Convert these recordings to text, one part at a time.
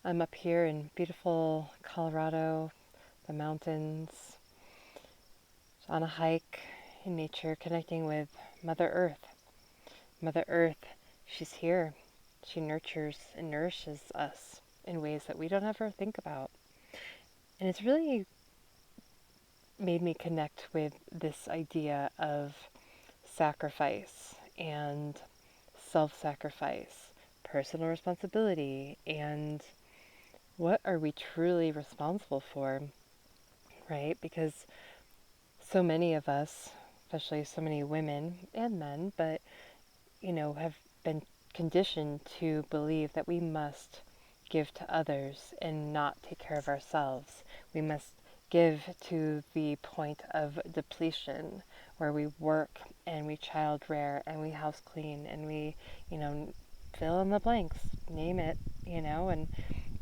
I'm up here in beautiful Colorado, the mountains, on a hike in nature, connecting with Mother Earth. Mother Earth, she's here. She nurtures and nourishes us in ways that we don't ever think about. And it's really made me connect with this idea of sacrifice and self sacrifice, personal responsibility, and what are we truly responsible for, right? Because so many of us, especially so many women and men, but have been conditioned to believe that we must give to others and not take care of ourselves. We must give to the point of depletion where we work and we child rear and we house clean and we, you know, fill in the blanks, name it,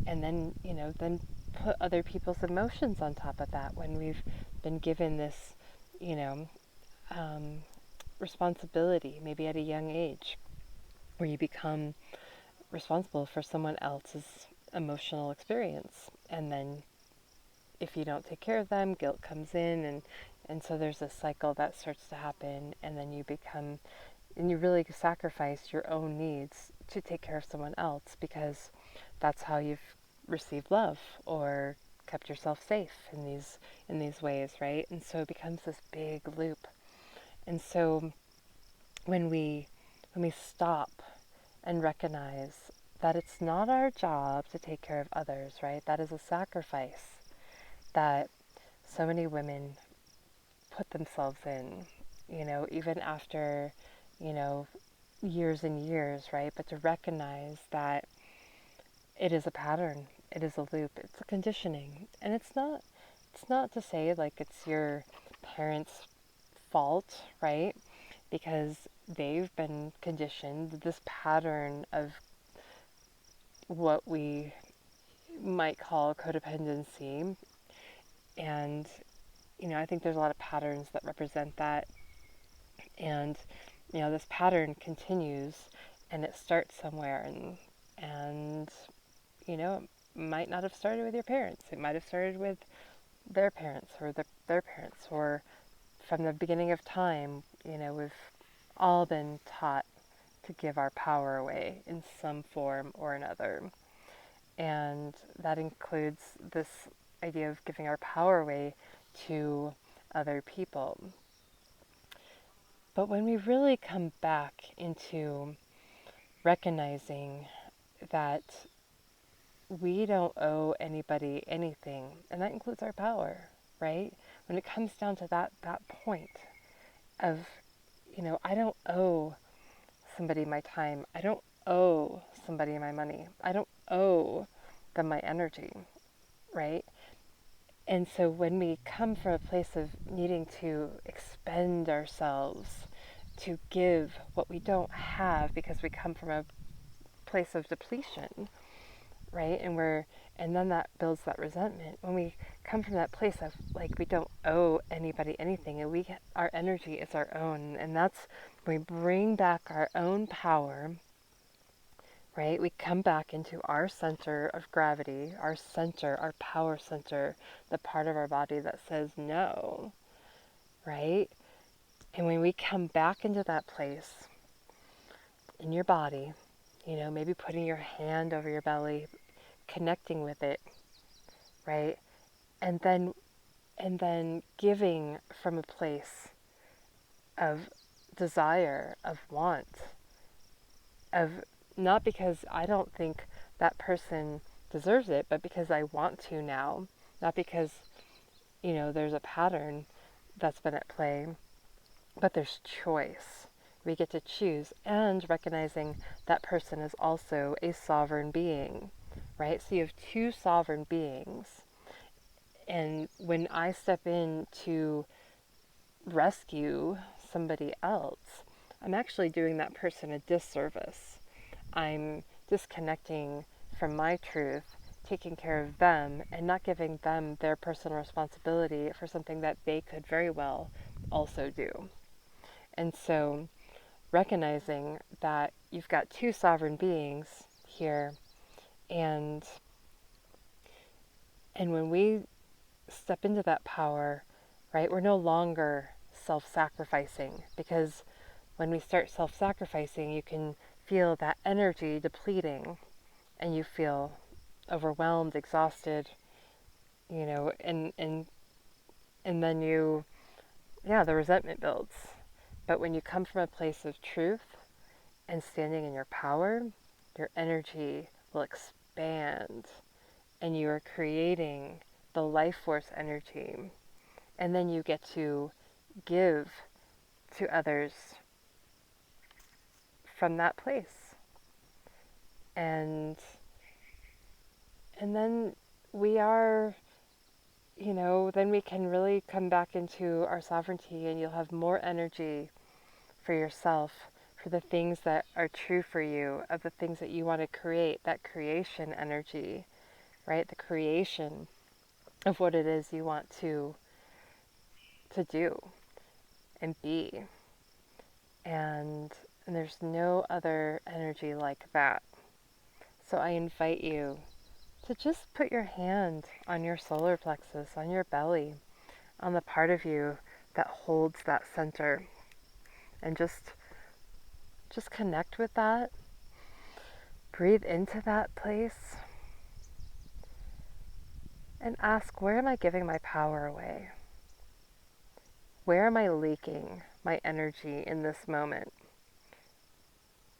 and then, then put other people's emotions on top of that when we've been given this, you know, um, responsibility, maybe at a young age, where you become responsible for someone else's emotional experience. And then if you don't take care of them, guilt comes in, and so there's a cycle that starts to happen, and then you really sacrifice your own needs to take care of someone else because that's how you've received love or kept yourself safe in these ways, right? And so it becomes this big loop. And so when we when we stop and recognize that it's not our job to take care of others, right? That is a sacrifice that so many women put themselves in, even after, you know, years and years, right? But to recognize that it is a pattern, it is a loop, it's a conditioning. And it's not to say like it's your parents' fault, right? Because they've been conditioned this pattern of what we might call codependency. And, I think there's a lot of patterns that represent that. And, this pattern continues and it starts somewhere and, it might not have started with your parents. It might have started with their parents or their parents or from the beginning of time, we've all been taught to give our power away in some form or another. And that includes this idea of giving our power away to other people. But when we really come back into recognizing that we don't owe anybody anything, and that includes our power, right? When it comes down to that point of, I don't owe somebody my time. I don't owe somebody my money. I don't owe them my energy, right? And so when we come from a place of needing to expend ourselves, to give what we don't have because we come from a place of depletion, right? And then that builds that resentment. When we come from that place of like we don't owe anybody anything and our energy is our own, and that's when we bring back our own power, right? We come back into our center of gravity, our center, our power center, the part of our body that says no, right? And when we come back into that place in your body, maybe putting your hand over your belly, connecting with it, right? And then giving from a place of desire, of want, of not because I don't think that person deserves it, but because I want to now, not because, there's a pattern that's been at play, but there's choice. We get to choose, and recognizing that person is also a sovereign being, right? So you have two sovereign beings. And when I step in to rescue somebody else, I'm actually doing that person a disservice. I'm disconnecting from my truth, taking care of them, and not giving them their personal responsibility for something that they could very well also do. And so, recognizing that you've got two sovereign beings here, and And when we step into that power, right, we're no longer self-sacrificing, because when we start self-sacrificing, you can feel that energy depleting and you feel overwhelmed, exhausted, and then the resentment builds. But when you come from a place of truth and standing in your power, your energy will expand and you are creating the life force energy. And then you get to give to others from that place. And then we are, then we can really come back into our sovereignty, and you'll have more energy for yourself, for the things that are true for you, of the things that you want to create, that creation energy, right? The creation of what it is you want to do and be. And there's no other energy like that. So I invite you to just put your hand on your solar plexus, on your belly, on the part of you that holds that center, and just connect with that. Breathe into that place and ask, where am I giving my power away? Where am I leaking my energy in this moment?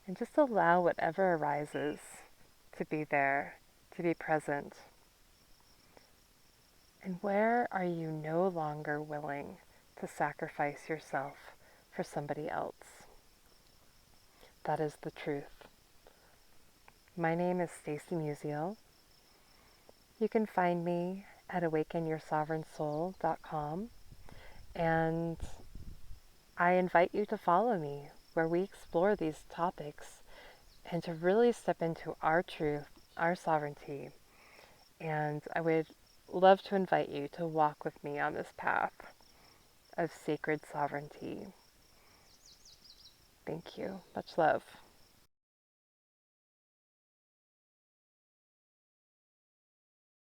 And just allow whatever arises to be there, to be present. And where are you no longer willing to sacrifice yourself for somebody else? That is the truth. My name is Stacy Musial. You can find me at awakenyoursovereignsoul.com, and I invite you to follow me where we explore these topics and to really step into our truth, our sovereignty. And I would love to invite you to walk with me on this path of sacred sovereignty. Thank you. Much love.